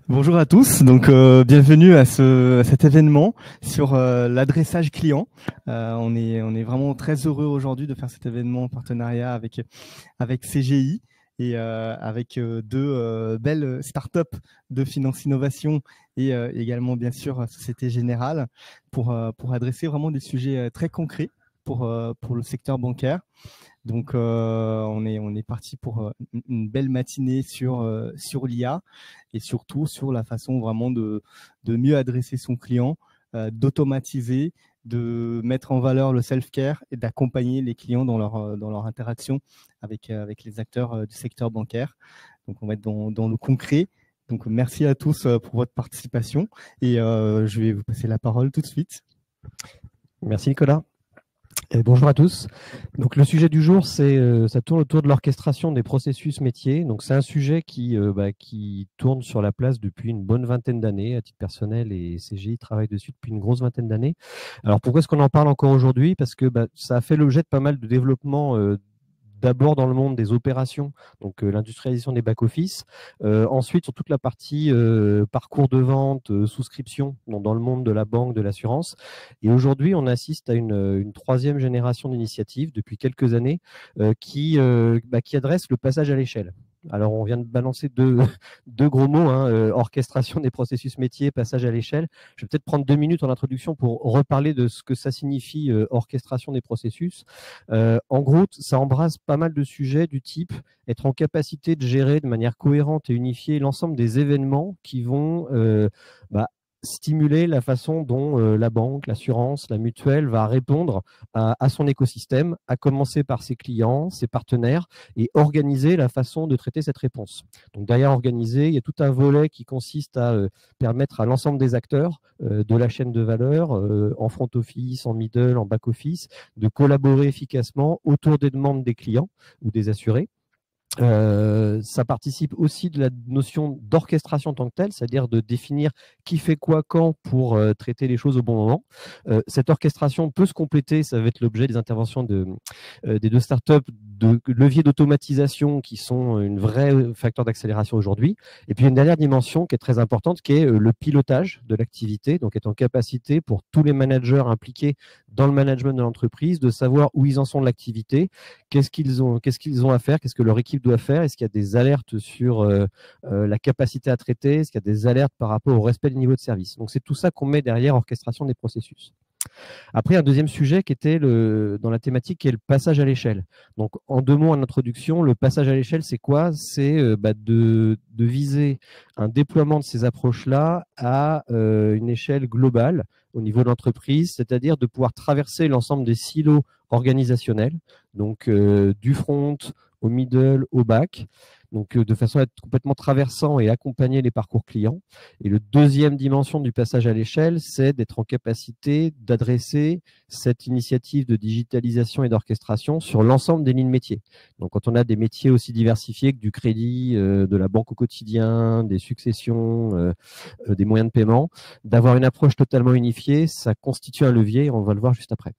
Bonjour à tous, donc bienvenue à cet événement sur l'adressage client. On est vraiment très heureux aujourd'hui de faire cet événement en partenariat avec CGI et avec deux belles startups de finance innovation et également bien sûr Société Générale pour adresser vraiment des sujets très concrets pour le secteur bancaire. Donc, on est parti pour une belle matinée sur l'IA et surtout sur la façon vraiment de mieux adresser son client, d'automatiser, de mettre en valeur le self-care et d'accompagner les clients dans leur interaction avec les acteurs du secteur bancaire. Donc, on va être dans le concret. Donc, merci à tous pour votre participation et je vais vous passer la parole tout de suite. Merci Nicolas. Et bonjour à tous. Donc le sujet du jour, ça tourne autour de l'orchestration des processus métiers. Donc c'est un sujet qui tourne sur la place depuis une bonne vingtaine d'années à titre personnel, et CGI travaille dessus depuis une grosse vingtaine d'années. Alors pourquoi est-ce qu'on en parle encore aujourd'hui? Parce que ça a fait l'objet de pas mal de développement. D'abord dans le monde des opérations, donc l'industrialisation des back-office. Ensuite, sur toute la partie parcours de vente, souscription, dans le monde de la banque, de l'assurance. Et aujourd'hui, on assiste à une troisième génération d'initiatives depuis quelques années qui adresse le passage à l'échelle. Alors, on vient de balancer deux gros mots, orchestration des processus métiers, passage à l'échelle. Je vais peut-être prendre 2 minutes en introduction pour reparler de ce que ça signifie, orchestration des processus. En gros, ça embrasse pas mal de sujets du type être en capacité de gérer de manière cohérente et unifiée l'ensemble des événements qui vont stimuler la façon dont la banque, l'assurance, la mutuelle va répondre à son écosystème, à commencer par ses clients, ses partenaires, et organiser la façon de traiter cette réponse. Donc derrière organiser, il y a tout un volet qui consiste à permettre à l'ensemble des acteurs de la chaîne de valeur, en front office, en middle, en back office, de collaborer efficacement autour des demandes des clients ou des assurés. Ça participe aussi de la notion d'orchestration en tant que telle, c'est-à-dire de définir qui fait quoi quand pour traiter les choses au bon moment. Cette orchestration peut se compléter, ça va être l'objet des interventions des deux startups, de leviers d'automatisation qui sont une vraie facteur d'accélération aujourd'hui. Et puis une dernière dimension qui est très importante, qui est le pilotage de l'activité, donc être en capacité pour tous les managers impliqués dans le management de l'entreprise de savoir où ils en sont de l'activité, qu'est-ce qu'ils ont à faire, qu'est-ce que leur équipe doit faire, est-ce qu'il y a des alertes sur la capacité à traiter, est-ce qu'il y a des alertes par rapport au respect du niveau de service. Donc c'est tout ça qu'on met derrière orchestration des processus. Après, un deuxième sujet qui était dans la thématique, qui est le passage à l'échelle. Donc, en 2 mots en introduction, le passage à l'échelle, c'est quoi? C'est de viser un déploiement de ces approches-là à une échelle globale au niveau de l'entreprise, c'est-à-dire de pouvoir traverser l'ensemble des silos organisationnels, donc du front au middle, au back, donc de façon à être complètement traversant et accompagner les parcours clients. Et le deuxième dimension du passage à l'échelle, c'est d'être en capacité d'adresser cette initiative de digitalisation et d'orchestration sur l'ensemble des lignes métiers. Donc quand on a des métiers aussi diversifiés que du crédit, de la banque au quotidien, des successions, des moyens de paiement, d'avoir une approche totalement unifiée, ça constitue un levier, et on va le voir juste après.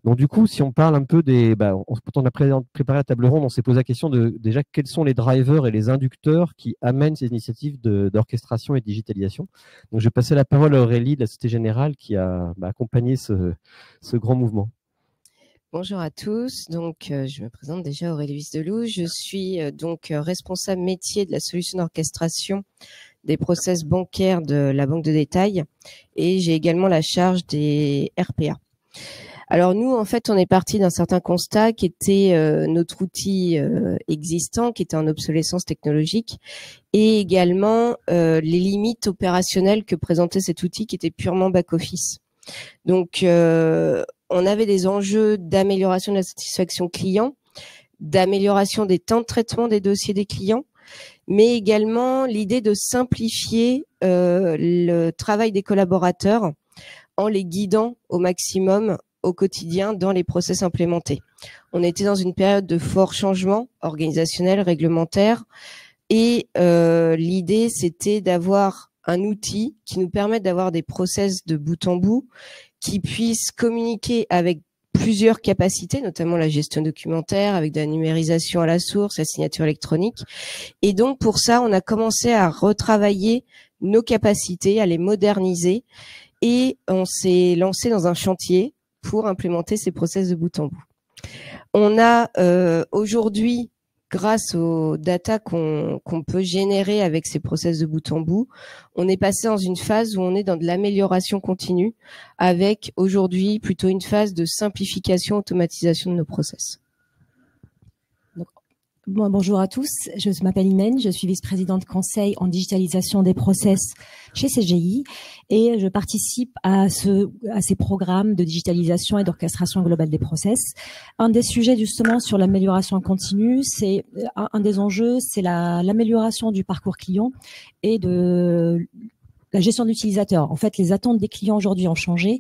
Donc du coup, si on parle un peu quand on a préparé la table ronde, on s'est posé la question de déjà quels sont les drivers et les inducteurs qui amènent ces initiatives d'orchestration et de digitalisation. Donc je vais passer la parole à Aurélie de la Société Générale qui a accompagné ce grand mouvement. Bonjour à tous, donc je me présente déjà, Aurélie Wisdeloup. Je suis responsable métier de la solution d'orchestration des process bancaires de la banque de détail, et j'ai également la charge des RPA. Alors nous, en fait, on est parti d'un certain constat qui était notre outil existant, qui était en obsolescence technologique, et également les limites opérationnelles que présentait cet outil qui était purement back-office. Donc, on avait des enjeux d'amélioration de la satisfaction client, d'amélioration des temps de traitement des dossiers des clients, mais également l'idée de simplifier le travail des collaborateurs en les guidant au maximum au quotidien dans les process implémentés. On était dans une période de fort changement organisationnel, réglementaire, et l'idée, c'était d'avoir un outil qui nous permette d'avoir des process de bout en bout, qui puissent communiquer avec plusieurs capacités, notamment la gestion documentaire, avec de la numérisation à la source, la signature électronique. Et donc, pour ça, on a commencé à retravailler nos capacités, à les moderniser. Et on s'est lancé dans un chantier pour implémenter ces process de bout en bout. On a aujourd'hui, grâce aux data qu'on peut générer avec ces process de bout en bout, on est passé dans une phase où on est dans de l'amélioration continue, avec aujourd'hui plutôt une phase de simplification, automatisation de nos process. Bon, bonjour à tous, je m'appelle Imen, je suis vice-présidente conseil en digitalisation des process chez CGI et je participe à ces programmes de digitalisation et d'orchestration globale des process. Un des sujets justement sur l'amélioration continue, c'est un des enjeux, c'est l'amélioration du parcours client et de la gestion de l'utilisateur. En fait, les attentes des clients aujourd'hui ont changé.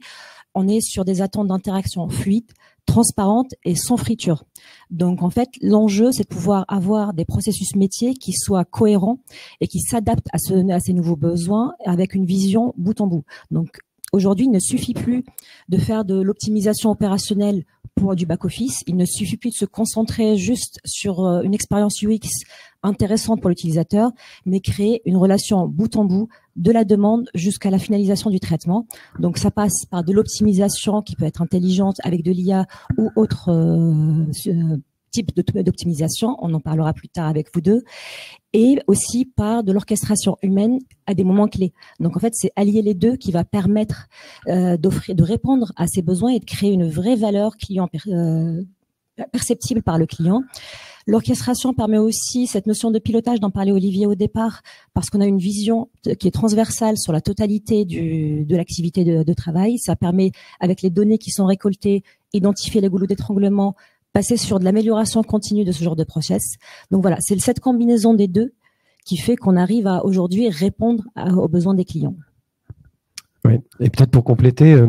On est sur des attentes d'interaction fluide, transparente et sans friture. Donc, en fait, l'enjeu, c'est de pouvoir avoir des processus métiers qui soient cohérents et qui s'adaptent à ces nouveaux besoins avec une vision bout en bout. Donc, aujourd'hui, il ne suffit plus de faire de l'optimisation opérationnelle pour du back-office. Il ne suffit plus de se concentrer juste sur une expérience UX intéressante pour l'utilisateur, mais créer une relation bout en bout de la demande jusqu'à la finalisation du traitement. Donc, ça passe par de l'optimisation qui peut être intelligente avec de l'IA ou autre type d'optimisation. On en parlera plus tard avec vous deux. Et aussi par de l'orchestration humaine à des moments clés. Donc, en fait, c'est allier les deux qui va permettre de répondre à ces besoins et de créer une vraie valeur client perceptible par le client. L'orchestration permet aussi cette notion de pilotage dont parlait Olivier au départ, parce qu'on a une vision qui est transversale sur la totalité de l'activité de travail. Ça permet, avec les données qui sont récoltées, identifier les goulots d'étranglement, passer sur de l'amélioration continue de ce genre de process. Donc voilà, c'est cette combinaison des deux qui fait qu'on arrive à aujourd'hui répondre aux besoins des clients. Oui, et peut-être pour compléter,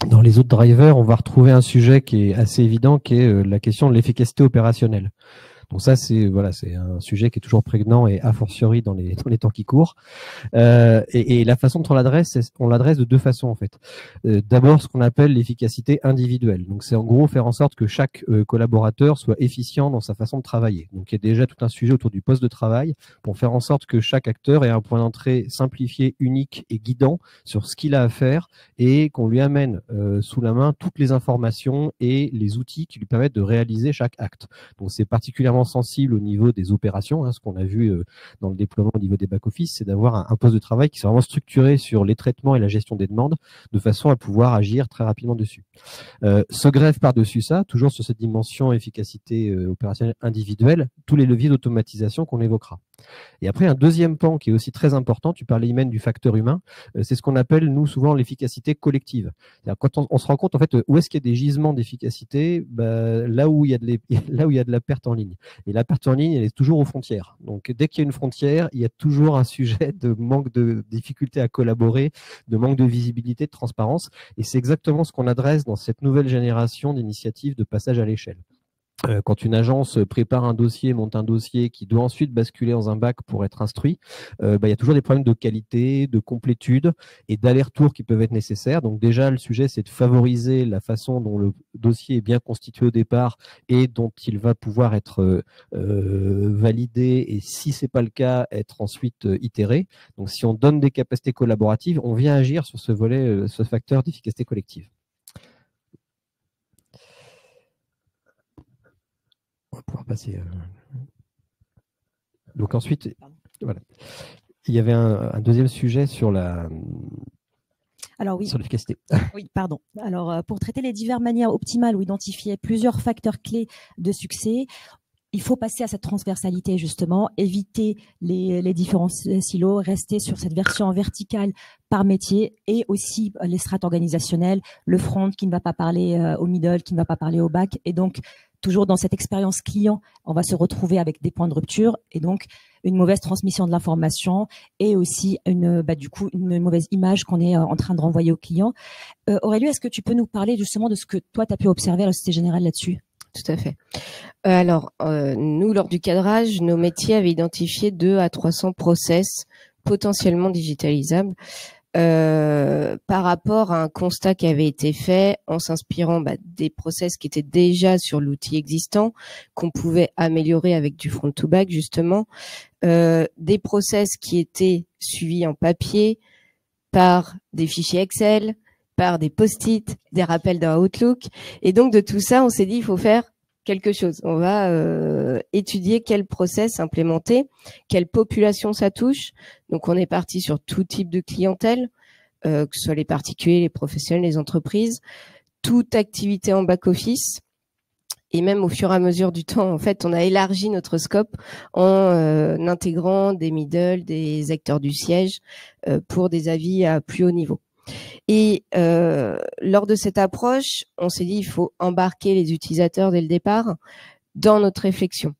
dans les autres drivers, on va retrouver un sujet qui est assez évident, qui est la question de l'efficacité opérationnelle. Donc ça, c'est un sujet qui est toujours prégnant et a fortiori dans les temps qui courent. Et la façon dont on l'adresse de deux façons en fait. D'abord, ce qu'on appelle l'efficacité individuelle. Donc c'est en gros faire en sorte que chaque collaborateur soit efficient dans sa façon de travailler. Donc il y a déjà tout un sujet autour du poste de travail pour faire en sorte que chaque acteur ait un point d'entrée simplifié, unique et guidant sur ce qu'il a à faire et qu'on lui amène sous la main toutes les informations et les outils qui lui permettent de réaliser chaque acte. Donc c'est particulièrement sensible au niveau des opérations, hein, ce qu'on a vu dans le déploiement au niveau des back-office, c'est d'avoir un poste de travail qui soit vraiment structuré sur les traitements et la gestion des demandes, de façon à pouvoir agir très rapidement dessus. Se grève par-dessus ça, toujours sur cette dimension efficacité opérationnelle individuelle, tous les leviers d'automatisation qu'on évoquera. Et après, un deuxième pan qui est aussi très important, tu parlais, Imen, du facteur humain, c'est ce qu'on appelle, nous, souvent, l'efficacité collective. C'est-à-dire, quand on se rend compte, en fait, où est-ce qu'il y a des gisements d'efficacité, là où il y a de la perte en ligne. Et la perte en ligne, elle est toujours aux frontières. Donc, dès qu'il y a une frontière, il y a toujours un sujet de manque de difficulté à collaborer, de manque de visibilité, de transparence. Et c'est exactement ce qu'on adresse dans cette nouvelle génération d'initiatives de passage à l'échelle. Quand une agence prépare un dossier, monte un dossier qui doit ensuite basculer dans un bac pour être instruit, il y a toujours des problèmes de qualité, de complétude et d'aller-retour qui peuvent être nécessaires. Donc déjà, le sujet, c'est de favoriser la façon dont le dossier est bien constitué au départ et dont il va pouvoir être validé et si c'est pas le cas, être ensuite itéré. Donc si on donne des capacités collaboratives, on vient agir sur ce volet, ce facteur d'efficacité collective. On va pouvoir passer. Donc ensuite, voilà. Il y avait un deuxième sujet sur sur l'efficacité. Oui, pardon. Alors, pour traiter les diverses manières optimales ou identifier plusieurs facteurs clés de succès, il faut passer à cette transversalité, justement, éviter les différents silos, rester sur cette version verticale par métier et aussi les strates organisationnelles, le front qui ne va pas parler au middle, qui ne va pas parler au back. Et donc, toujours dans cette expérience client, on va se retrouver avec des points de rupture et donc une mauvaise transmission de l'information et aussi une mauvaise image qu'on est en train de renvoyer au client. Aurélie, est-ce que tu peux nous parler justement de ce que toi, tu as pu observer à la Société Générale là-dessus? Tout à fait. Alors, nous, lors du cadrage, nos métiers avaient identifié 200 à 300 process potentiellement digitalisables. par rapport à un constat qui avait été fait en s'inspirant des process qui étaient déjà sur l'outil existant, qu'on pouvait améliorer avec du front-to-back justement, des process qui étaient suivis en papier par des fichiers Excel, par des post-it, des rappels dans Outlook. Et donc de tout ça, on s'est dit il faut faire quelque chose. On va étudier quel process implémenter, quelle population ça touche. Donc on est parti sur tout type de clientèle, que ce soit les particuliers, les professionnels, les entreprises, toute activité en back-office. Et même au fur et à mesure du temps, en fait, on a élargi notre scope en intégrant des middle, des acteurs du siège pour des avis à plus haut niveau. Et lors de cette approche, on s'est dit il faut embarquer les utilisateurs dès le départ dans notre réflexion.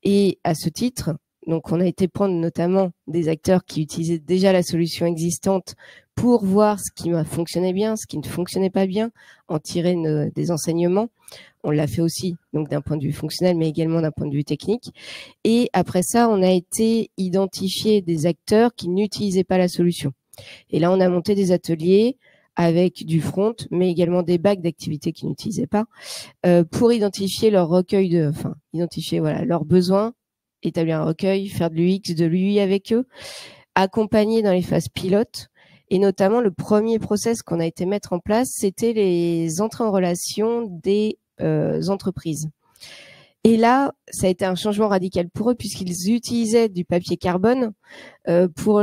Et à ce titre, donc on a été prendre notamment des acteurs qui utilisaient déjà la solution existante pour voir ce qui fonctionnait bien, ce qui ne fonctionnait pas bien, en tirer des enseignements. On l'a fait aussi donc d'un point de vue fonctionnel, mais également d'un point de vue technique. Et après ça, on a été identifier des acteurs qui n'utilisaient pas la solution. Et là, on a monté des ateliers avec du front, mais également des bacs d'activités qu'ils n'utilisaient pas, pour identifier leur recueil identifier leurs besoins, établir un recueil, faire de l'UX, de l'UI avec eux, accompagner dans les phases pilotes. Et notamment, le premier process qu'on a été mettre en place, c'était les entrées en relation des entreprises. Et là, ça a été un changement radical pour eux puisqu'ils utilisaient du papier carbone pour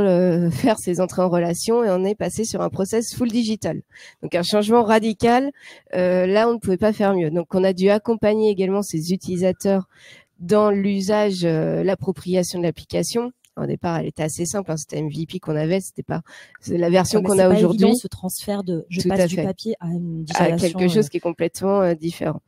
faire ces entrées en relation, et on est passé sur un process full digital. Donc un changement radical, là on ne pouvait pas faire mieux. Donc on a dû accompagner également ces utilisateurs dans l'usage, l'appropriation de l'application. Au départ, elle était assez simple, c'était MVP qu'on avait, c'était pas la version qu'on a aujourd'hui. Ce transfert de je passe du papier à une digitalisation, à quelque chose qui est complètement différent.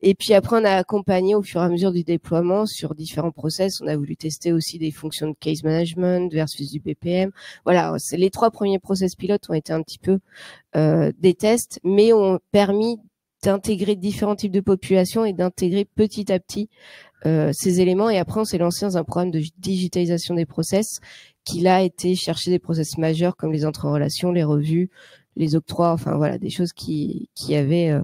Et puis après, on a accompagné au fur et à mesure du déploiement sur différents process. On a voulu tester aussi des fonctions de case management versus du BPM. Voilà, les 3 premiers process pilotes ont été un petit peu des tests, mais ont permis d'intégrer différents types de populations et d'intégrer petit à petit ces éléments. Et après, on s'est lancé dans un programme de digitalisation des process qui là été chercher des process majeurs comme les entrées en relation, les revues, les octrois, des choses qui avaient, on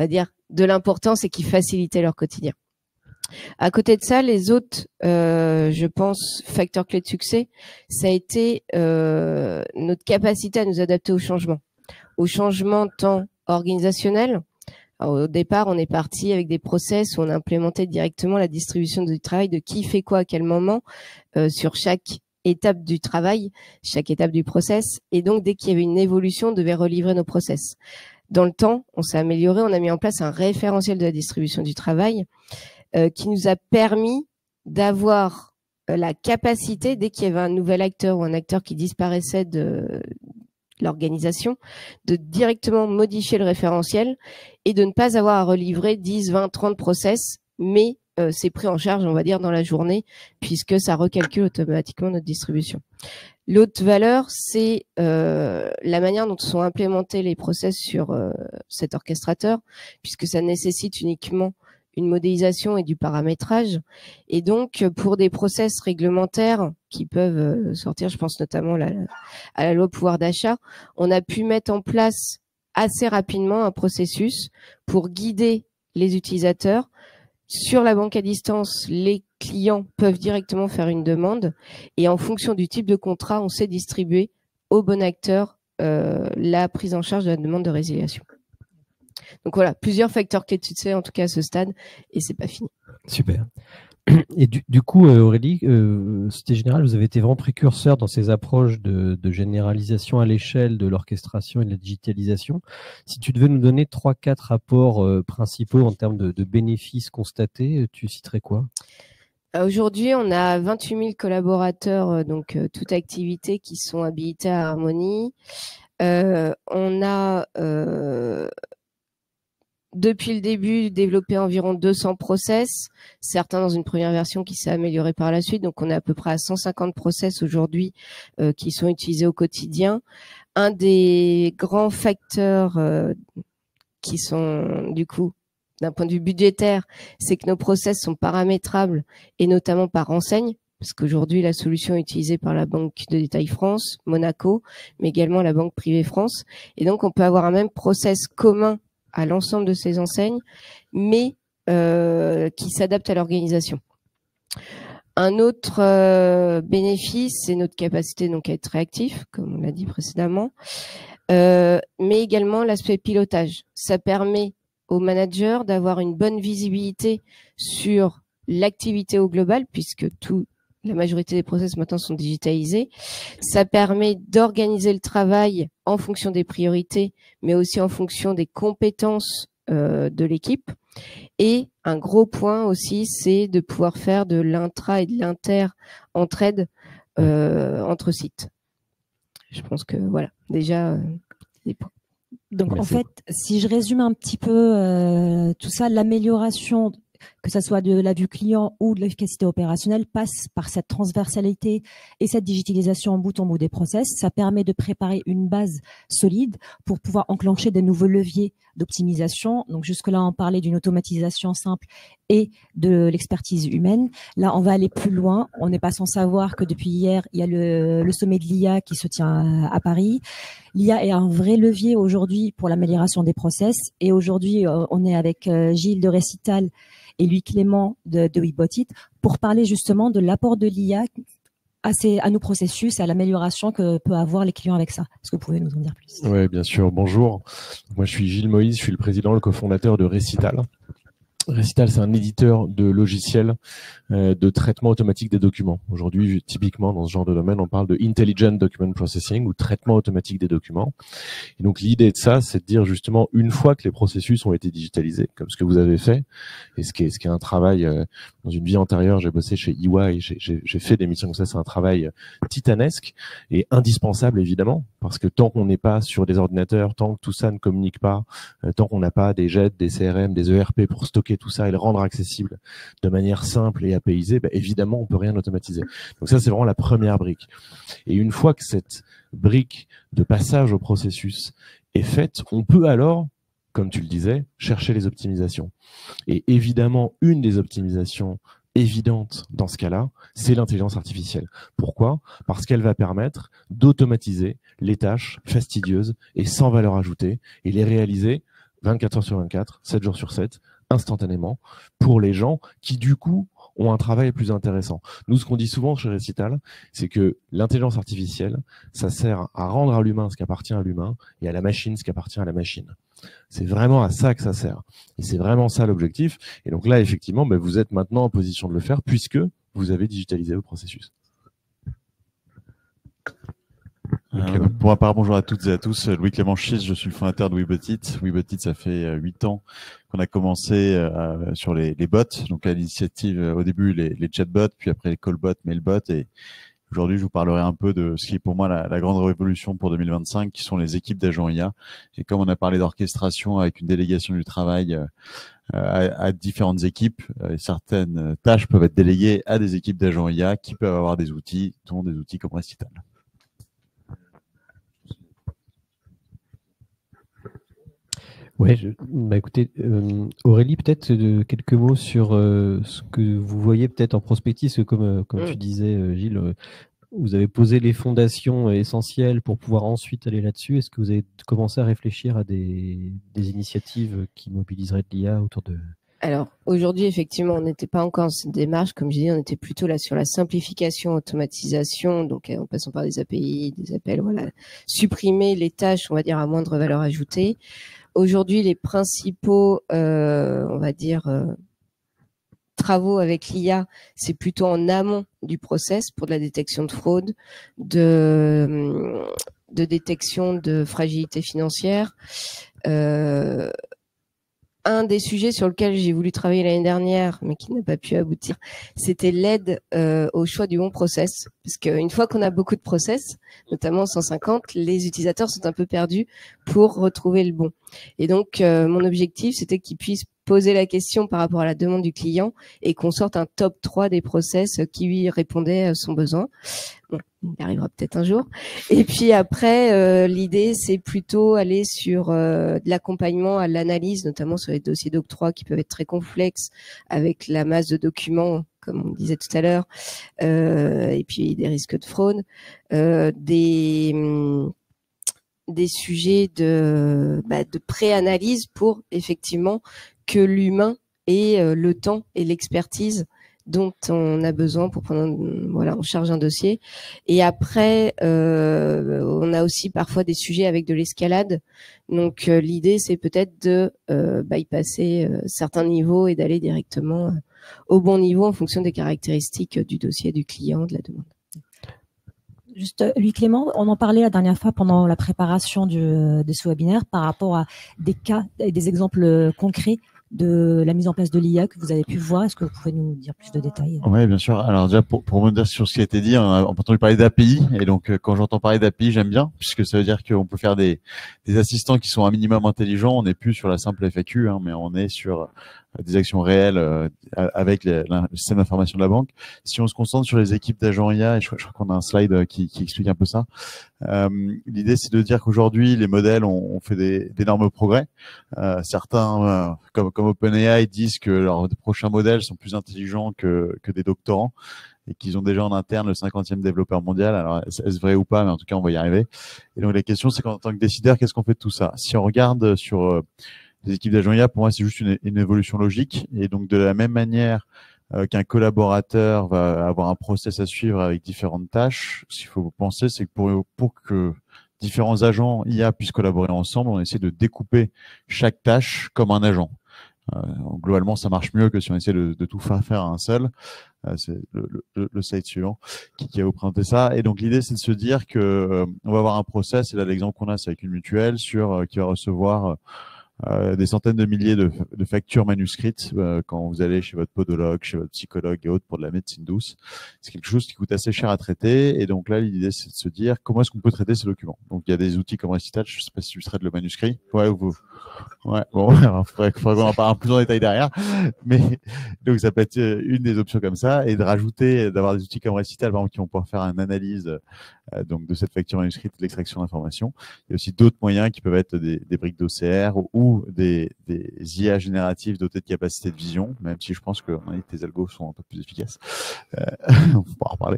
va dire, de l'importance et qui facilitaient leur quotidien. À côté de ça, les autres, je pense, facteurs clés de succès, ça a été notre capacité à nous adapter au changement tant organisationnel. Alors, au départ, on est parti avec des process où on a implémenté directement la distribution du travail, de qui fait quoi à quel moment sur chaque étape du travail, chaque étape du process. Et donc, dès qu'il y avait une évolution, on devait relivrer nos process. Dans le temps, on s'est amélioré, on a mis en place un référentiel de la distribution du travail qui nous a permis d'avoir la capacité, dès qu'il y avait un nouvel acteur ou un acteur qui disparaissait de l'organisation, de directement modifier le référentiel et de ne pas avoir à relivrer 10, 20, 30 process, mais c'est pris en charge, on va dire, dans la journée, puisque ça recalcule automatiquement notre distribution. L'autre valeur, c'est la manière dont sont implémentés les process sur cet orchestrateur, puisque ça nécessite uniquement une modélisation et du paramétrage. Et donc, pour des process réglementaires qui peuvent sortir, je pense notamment à la loi pouvoir d'achat, on a pu mettre en place assez rapidement un processus pour guider les utilisateurs. Sur la banque à distance, les clients peuvent directement faire une demande et en fonction du type de contrat, on sait distribuer au bon acteur la prise en charge de la demande de résiliation. Donc voilà, plusieurs facteurs clés de succès en tout cas à ce stade, et c'est pas fini. Super. Et du coup, Aurélie, Société Générale, vous avez été vraiment précurseur dans ces approches de généralisation à l'échelle de l'orchestration et de la digitalisation. Si tu devais nous donner 3-4 rapports principaux en termes de bénéfices constatés, tu citerais quoi? Aujourd'hui, on a 28 000 collaborateurs, donc toute activité, qui sont habilités à Harmonie. On a depuis le début développé environ 200 process, certains dans une première version qui s'est améliorée par la suite. Donc on est à peu près à 150 process aujourd'hui qui sont utilisés au quotidien. Un des grands facteurs qui sont du coup d'un point de vue budgétaire, c'est que nos process sont paramétrables et notamment par enseigne, parce qu'aujourd'hui, la solution est utilisée par la Banque de détail France, Monaco, mais également la Banque privée France. Et donc, on peut avoir un même process commun à l'ensemble de ces enseignes, mais qui s'adapte à l'organisation. Un autre bénéfice, c'est notre capacité donc à être réactif, comme on l'a dit précédemment, mais également l'aspect pilotage. Ça permet aux managers d'avoir une bonne visibilité sur l'activité au global, puisque la majorité des process maintenant sont digitalisés. Ça permet d'organiser le travail en fonction des priorités, mais aussi en fonction des compétences de l'équipe. Et un gros point aussi, c'est de pouvoir faire de l'intra et de l'inter-entraide entre sites. Je pense que voilà, déjà les points. Donc en fait, si je résume un petit peu tout ça, l'amélioration, que ça soit de la vue client ou de l'efficacité opérationnelle, passe par cette transversalité et cette digitalisation en bout des process. Ça permet de préparer une base solide pour pouvoir enclencher des nouveaux leviers d'optimisation. Donc jusque-là, on parlait d'une automatisation simple et de l'expertise humaine. Là, on va aller plus loin. On n'est pas sans savoir que depuis hier, il y a le sommet de l'IA qui se tient à Paris. L'IA est un vrai levier aujourd'hui pour l'amélioration des process. Et aujourd'hui, on est avec Gilles de Récital et lui Clément de WeBotit pour parler justement de l'apport de l'IA à nos processus et à l'amélioration que peuvent avoir les clients avec ça. Est-ce que vous pouvez nous en dire plus? Oui, bien sûr. Bonjour. Moi, je suis Gilles Moïse, je suis le président, le cofondateur de Récital. Récital, c'est un éditeur de logiciels de traitement automatique des documents. Aujourd'hui, typiquement, dans ce genre de domaine, on parle de Intelligent Document Processing ou traitement automatique des documents. Et donc, l'idée de ça, c'est de dire justement, une fois que les processus ont été digitalisés, comme ce que vous avez fait, et ce qui est un travail, dans une vie antérieure, j'ai bossé chez EY, j'ai fait des missions comme ça, c'est un travail titanesque et indispensable, évidemment, parce que tant qu'on n'est pas sur des ordinateurs, tant que tout ça ne communique pas, tant qu'on n'a pas des JET, des CRM, des ERP pour stocker tout ça et le rendre accessible de manière simple et apaisée, évidemment, on peut rien automatiser. Donc ça, c'est vraiment la première brique. Et une fois que cette brique de passage au processus est faite, on peut alors, comme tu le disais, chercher les optimisations. Et évidemment, une des optimisations évidentes dans ce cas-là, c'est l'intelligence artificielle. Pourquoi? Parce qu'elle va permettre d'automatiser les tâches fastidieuses et sans valeur ajoutée et les réaliser 24 heures sur 24, 7 jours sur 7, instantanément, pour les gens qui, du coup, ont un travail plus intéressant. Nous, ce qu'on dit souvent chez Récital, c'est que l'intelligence artificielle, ça sert à rendre à l'humain ce qui appartient à l'humain et à la machine ce qui appartient à la machine. C'est vraiment à ça que ça sert. Et c'est vraiment ça l'objectif. Et donc là, effectivement, vous êtes maintenant en position de le faire puisque vous avez digitalisé vos processus. Pour ma part, bonjour à toutes et à tous. Louis Clément Schiss, je suis le fondateur de WeBotit. WeBotit, ça fait 8 ans qu'on a commencé sur les bots. Donc à l'initiative, au début les chatbots, puis après les callbots, mailbots. Et aujourd'hui, je vous parlerai un peu de ce qui est pour moi la grande révolution pour 2025, qui sont les équipes d'agents IA. Et comme on a parlé d'orchestration avec une délégation du travail à différentes équipes, certaines tâches peuvent être déléguées à des équipes d'agents IA qui peuvent avoir des outils, dont des outils comme Récital. Ouais, écoutez, Aurélie, peut-être quelques mots sur ce que vous voyez peut-être en prospective, parce que comme tu disais, Gilles, vous avez posé les fondations essentielles pour pouvoir ensuite aller là-dessus. Est-ce que vous avez commencé à réfléchir à des initiatives qui mobiliseraient de l'IA autour de... Alors, aujourd'hui, effectivement, on n'était pas encore dans cette démarche. Comme je disais, on était plutôt là sur la simplification, automatisation, donc en passant par des API, des appels, voilà, supprimer les tâches, on va dire, à moindre valeur ajoutée. Aujourd'hui, les principaux, on va dire, travaux avec l'IA, c'est plutôt en amont du process pour de la détection de fraude, de détection de fragilité financière. Un des sujets sur lequel j'ai voulu travailler l'année dernière, mais qui n'a pas pu aboutir, c'était l'aide au choix du bon process. Parce qu'une fois qu'on a beaucoup de process, notamment 150, les utilisateurs sont un peu perdus pour retrouver le bon. Et donc, mon objectif, c'était qu'ils puissent poser la question par rapport à la demande du client et qu'on sorte un top 3 des process qui lui répondaient à son besoin. Bon, il arrivera peut-être un jour. Et puis après, l'idée, c'est plutôt aller sur de l'accompagnement à l'analyse, notamment sur les dossiers d'octroi qui peuvent être très complexes avec la masse de documents comme on disait tout à l'heure, et puis des risques de fraude, des sujets de pré-analyse pour effectivement que l'humain ait le temps et l'expertise dont on a besoin pour prendre en charge un dossier. Et après, on a aussi parfois des sujets avec de l'escalade. Donc l'idée, c'est peut-être de bypasser certains niveaux et d'aller directement au bon niveau en fonction des caractéristiques du dossier, du client, de la demande. Juste, Louis Clément, on en parlait la dernière fois pendant la préparation de ce webinaire par rapport à des cas et des exemples concrets de la mise en place de l'IA que vous avez pu voir. Est-ce que vous pouvez nous dire plus de détails? Oui, bien sûr. Alors déjà, pour rebondir sur ce qui a été dit, on a entendu parler d'API. Et donc, quand j'entends parler d'API, j'aime bien, puisque ça veut dire qu'on peut faire des assistants qui sont un minimum intelligents. On n'est plus sur la simple FAQ, mais on est sur des actions réelles avec le système d'information de la banque. Si on se concentre sur les équipes d'agents IA, et je crois qu'on a un slide qui explique un peu ça, l'idée c'est de dire qu'aujourd'hui les modèles ont fait d'énormes progrès. Certains, comme OpenAI, disent que leurs prochains modèles sont plus intelligents que des doctorants et qu'ils ont déjà en interne le 50e développeur mondial. Alors, est-ce vrai ou pas, mais en tout cas, on va y arriver. Et donc, la question, c'est qu'en tant que décideur, qu'est-ce qu'on fait de tout ça? Si on regarde sur les équipes d'agents IA, pour moi, c'est juste une évolution logique. Et donc, de la même manière qu'un collaborateur va avoir un process à suivre avec différentes tâches, ce qu'il faut penser, c'est que pour que différents agents IA puissent collaborer ensemble, on essaie de découper chaque tâche comme un agent. Globalement, ça marche mieux que si on essaie de tout faire à un seul. C'est le slide suivant qui va vous présenter ça. Et donc, l'idée, c'est de se dire que on va avoir un process. Et là, l'exemple qu'on a, c'est avec une mutuelle qui va recevoir des centaines de milliers de factures manuscrites quand vous allez chez votre podologue, chez votre psychologue et autres pour de la médecine douce. C'est quelque chose qui coûte assez cher à traiter. Et donc là, l'idée, c'est de se dire comment est-ce qu'on peut traiter ces documents. Donc, il y a des outils comme Recital. Je ne sais pas si tu traites le manuscrit. Ouais, bon, il faudrait qu'on en parle plus en détail derrière. Mais donc, ça peut être une des options comme ça, et de rajouter, d'avoir des outils comme Recital, par exemple, qui vont pouvoir faire une analyse donc de cette facture manuscrite, de l'extraction d'informations. Il y a aussi d'autres moyens qui peuvent être des briques d'OCR ou des IA génératives dotées de capacités de vision, même si je pense que tes algos sont un peu plus efficaces. On pourra en reparler.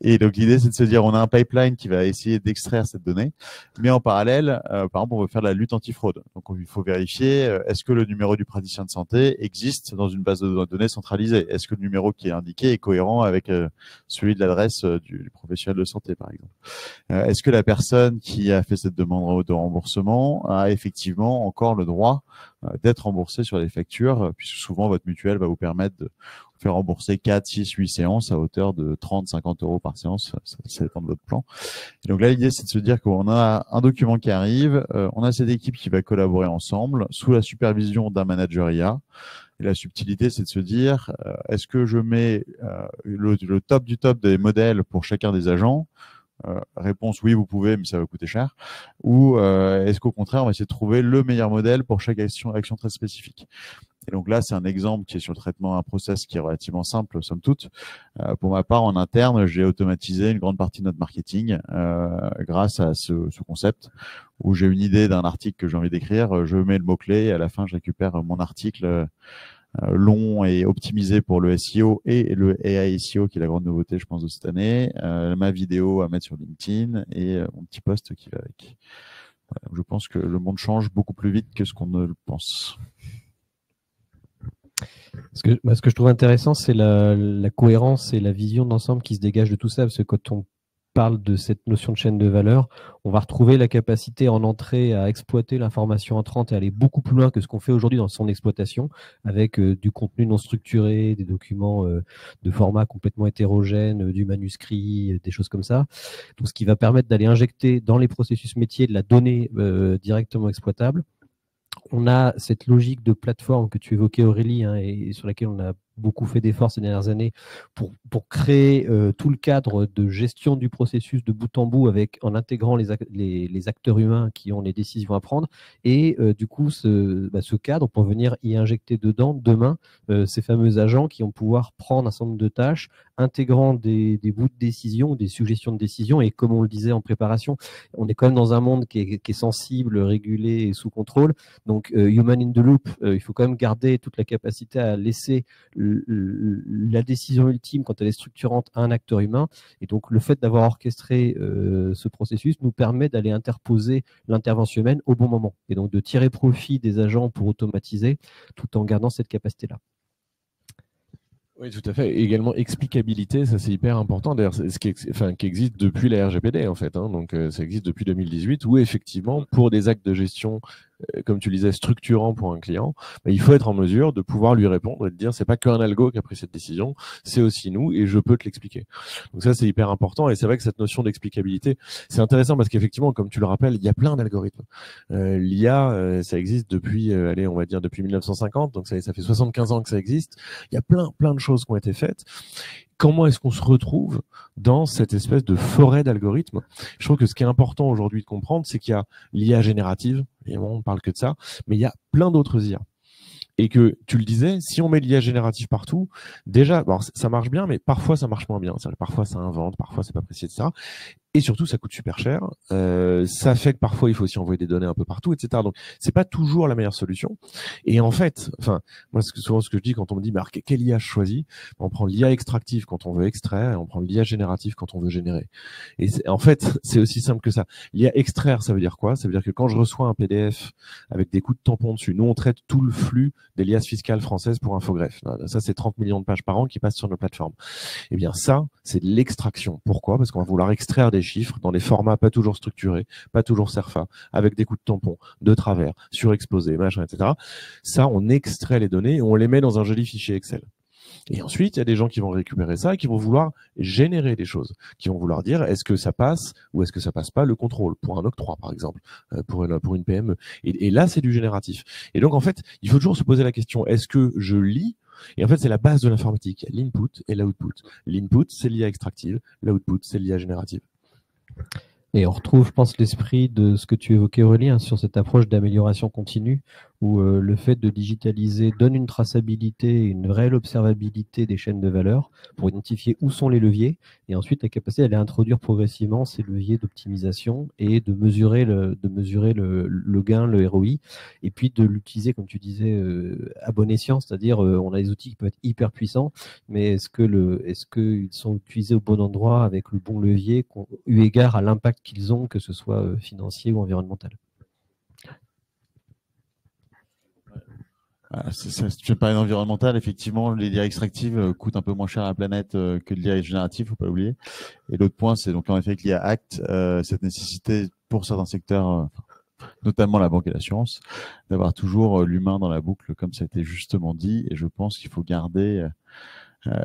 Et donc, l'idée, c'est de se dire, on a un pipeline qui va essayer d'extraire cette donnée, mais en parallèle, par exemple, on veut faire de la lutte anti-fraude. Donc, il faut vérifier, est-ce que le numéro du praticien de santé existe dans une base de données centralisée? Est-ce que le numéro qui est indiqué est cohérent avec celui de l'adresse du professionnel de santé, par exemple? Est-ce que la personne qui a fait cette demande de remboursement a effectivement encore le droit d'être remboursée sur les factures, puisque souvent votre mutuelle va vous permettre de faire rembourser 4, 6, 8 séances à hauteur de 30, 50 euros par séance, ça dépend de votre plan. Et donc là, l'idée, c'est de se dire qu'on a un document qui arrive, on a cette équipe qui va collaborer ensemble sous la supervision d'un manager IA. Et la subtilité, c'est de se dire, est-ce que je mets le top du top des modèles pour chacun des agents? Réponse oui, vous pouvez, mais ça va coûter cher. Ou est-ce qu'au contraire, on va essayer de trouver le meilleur modèle pour chaque action très spécifique? Et donc là, c'est un exemple qui est sur le traitement d'un process qui est relativement simple, somme toute. Pour ma part, en interne, j'ai automatisé une grande partie de notre marketing grâce à ce concept où j'ai une idée d'un article que j'ai envie d'écrire, je mets le mot-clé et à la fin, je récupère mon article long et optimisé pour le SEO et le AI SEO qui est la grande nouveauté, je pense, de cette année, ma vidéo à mettre sur LinkedIn et mon petit post qui va avec. Voilà, je pense que le monde change beaucoup plus vite que ce qu'on ne le pense. Ce que je trouve intéressant, c'est la cohérence et la vision d'ensemble qui se dégage de tout ça, parce que quand on parle de cette notion de chaîne de valeur, on va retrouver la capacité en entrée à exploiter l'information entrante et aller beaucoup plus loin que ce qu'on fait aujourd'hui dans son exploitation, avec du contenu non structuré, des documents de format complètement hétérogène, du manuscrit, des choses comme ça. Donc, ce qui va permettre d'aller injecter dans les processus métiers de la donnée directement exploitable. On a cette logique de plateforme que tu évoquais, Aurélie, et sur laquelle on a beaucoup fait d'efforts ces dernières années pour créer tout le cadre de gestion du processus de bout en bout en intégrant les acteurs humains qui ont les décisions à prendre. Et du coup, ce cadre, pour venir y injecter dedans, demain, ces fameux agents qui vont pouvoir prendre un certain nombre de tâches, intégrant des bouts de décision, des suggestions de décision. Et comme on le disait en préparation, on est quand même dans un monde qui est sensible, régulé et sous contrôle. Donc, human in the loop, il faut quand même garder toute la capacité à laisser la décision ultime, quand elle est structurante, à un acteur humain. Et donc, le fait d'avoir orchestré ce processus nous permet d'aller interposer l'intervention humaine au bon moment. Et donc, de tirer profit des agents pour automatiser tout en gardant cette capacité-là. Oui, tout à fait. Et également, explicabilité, ça c'est hyper important. D'ailleurs, c'est ce qui existe depuis la RGPD, en fait. Donc, ça existe depuis 2018, où effectivement, pour des actes de gestion, comme tu le disais, structurants pour un client, il faut être en mesure de pouvoir lui répondre et de dire, c'est pas qu'un algo qui a pris cette décision, c'est aussi nous, et je peux te l'expliquer. Donc ça, c'est hyper important. Et c'est vrai que cette notion d'explicabilité, c'est intéressant parce qu'effectivement, comme tu le rappelles, il y a plein d'algorithmes. L'IA, ça existe depuis, on va dire depuis 1950, donc ça fait 75 ans que ça existe. Il y a plein de choses qui ont été faites. Comment est-ce qu'on se retrouve dans cette espèce de forêt d'algorithmes? Je trouve que ce qui est important aujourd'hui de comprendre, c'est qu'il y a l'IA générative, évidemment, on parle que de ça, mais il y a plein d'autres IA. Et que, tu le disais, si on met l'IA générative partout, déjà, bon, ça marche bien, mais parfois ça marche moins bien. Parfois ça invente, parfois c'est pas précis, etc. Et surtout, ça coûte super cher. Ça fait que parfois, il faut aussi envoyer des données un peu partout, etc. Donc, c'est pas toujours la meilleure solution. Et en fait, moi, souvent, ce que je dis quand on me dit, quelle IA je choisis, on prend l'IA extractive quand on veut extraire et on prend l'IA générative quand on veut générer. Et en fait, c'est aussi simple que ça. L'IA extraire, ça veut dire quoi? Ça veut dire que quand je reçois un PDF avec des coups de tampon dessus, nous, on traite tout le flux des liasses fiscales françaises pour Infogreffe. Ça, c'est 30 millions de pages par an qui passent sur nos plateformes. Eh bien, ça, c'est de l'extraction. Pourquoi? Parce qu'on va vouloir extraire des chiffres dans des formats pas toujours structurés, pas toujours CERFA, avec des coups de tampon, de travers, surexposés, machin, etc. Ça, on extrait les données et on les met dans un joli fichier Excel. Et ensuite, il y a des gens qui vont récupérer ça et qui vont vouloir générer des choses, qui vont vouloir dire est-ce que ça passe ou est-ce que ça passe pas le contrôle pour un octroi, par exemple, pour une PME. Et là, c'est du génératif. Et donc, en fait, il faut toujours se poser la question est-ce que je lis? Et en fait, c'est la base de l'informatique. Il y a l'input et l'output. L'input, c'est l'IA extractive. L'output, c'est l'IA générative. Et on retrouve, je pense, l'esprit de ce que tu évoquais, Aurélie, sur cette approche d'amélioration continue, où le fait de digitaliser donne une traçabilité, une réelle observabilité des chaînes de valeur pour identifier où sont les leviers, et ensuite la capacité d'aller introduire progressivement ces leviers d'optimisation et de mesurer le gain, le ROI, et puis de l'utiliser, comme tu disais, à bon escient, c'est-à-dire on a des outils qui peuvent être hyper puissants, mais est-ce qu'ils sont utilisés au bon endroit avec le bon levier, eu égard à l'impact qu'ils ont, que ce soit financier ou environnemental? Si tu veux parler d'environnemental, effectivement, l'IA extractive coûte un peu moins cher à la planète que l'IA générative, faut pas l'oublier. Et l'autre point, c'est donc en effet que l'IA Act, cette nécessité pour certains secteurs, notamment la banque et l'assurance, d'avoir toujours l'humain dans la boucle, comme ça a été justement dit. Et je pense qu'il faut garder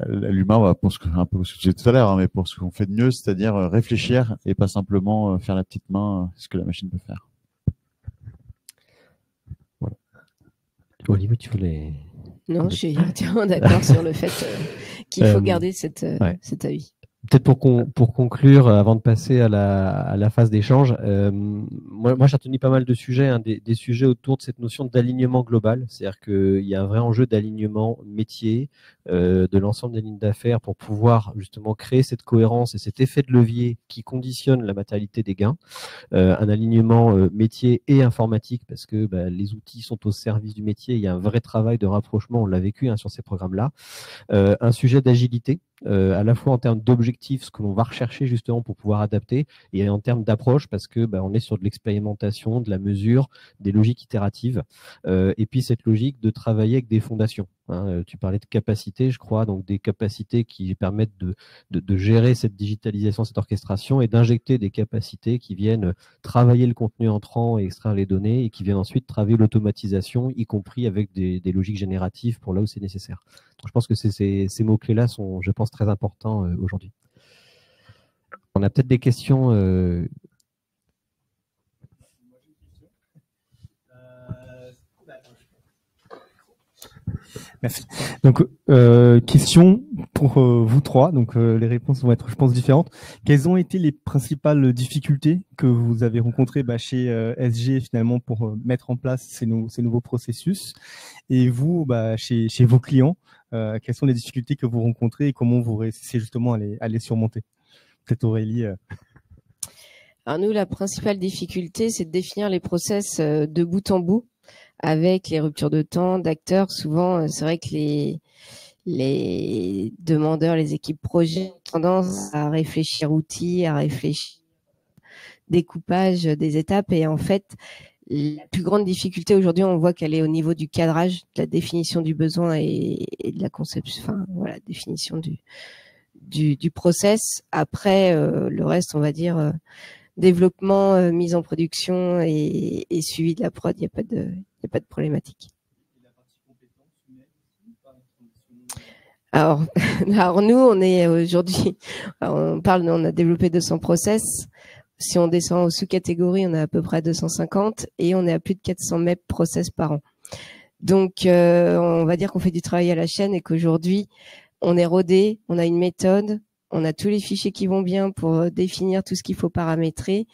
l'humain, pour un peu ce que j'ai dit tout à l'heure, mais pour ce qu'on fait de mieux, c'est-à-dire réfléchir et pas simplement faire la petite main, ce que la machine peut faire. Olivier, tu voulais... Non, je suis entièrement d'accord sur le fait qu'il faut garder cet avis. Peut-être pour conclure, avant de passer à la phase d'échange, moi j'ai retenu pas mal de sujets, des sujets autour de cette notion d'alignement global. C'est-à-dire qu'il y a un vrai enjeu d'alignement métier de l'ensemble des lignes d'affaires pour pouvoir justement créer cette cohérence et cet effet de levier qui conditionne la matérialité des gains. Un alignement métier et informatique parce que les outils sont au service du métier. Il y a un vrai travail de rapprochement, on l'a vécu sur ces programmes-là. Un sujet d'agilité. À la fois en termes d'objectifs, ce que l'on va rechercher justement pour pouvoir adapter, et en termes d'approche parce que on est sur de l'expérimentation, de la mesure, des logiques itératives, et puis cette logique de travailler avec des fondations. Tu parlais de capacités, je crois, donc des capacités qui permettent de gérer cette digitalisation, cette orchestration, et d'injecter des capacités qui viennent travailler le contenu entrant et extraire les données, et qui viennent ensuite travailler l'automatisation, y compris avec des logiques génératives pour là où c'est nécessaire. Donc, je pense que ces mots-clés-là sont, je pense, très importants aujourd'hui. On a peut-être des questions. Merci. Donc, question pour vous trois. Donc, les réponses vont être, je pense, différentes. Quelles ont été les principales difficultés que vous avez rencontrées chez SG finalement pour mettre en place ces nouveaux processus? Et vous, chez vos clients, quelles sont les difficultés que vous rencontrez et comment vous réussissez justement à les surmonter? Peut-être Aurélie. Alors nous, la principale difficulté, c'est de définir les process de bout en bout avec les ruptures de temps d'acteurs. Souvent, c'est vrai que les demandeurs, les équipes projet ont tendance à réfléchir outils, à réfléchir découpage des étapes. Et en fait, la plus grande difficulté aujourd'hui, on voit qu'elle est au niveau du cadrage, de la définition du besoin et de la conception, enfin voilà, définition du process. Après, le reste, on va dire développement, mise en production et suivi de la prod, il n'y a pas de problématique. Alors nous, on est aujourd'hui, on a développé 200 process. Si on descend aux sous-catégories, on a à peu près 250 et on est à plus de 400 MEP process par an. Donc, on va dire qu'on fait du travail à la chaîne et qu'aujourd'hui, on est rodé, on a une méthode, on a tous les fichiers qui vont bien pour définir tout ce qu'il faut paramétrer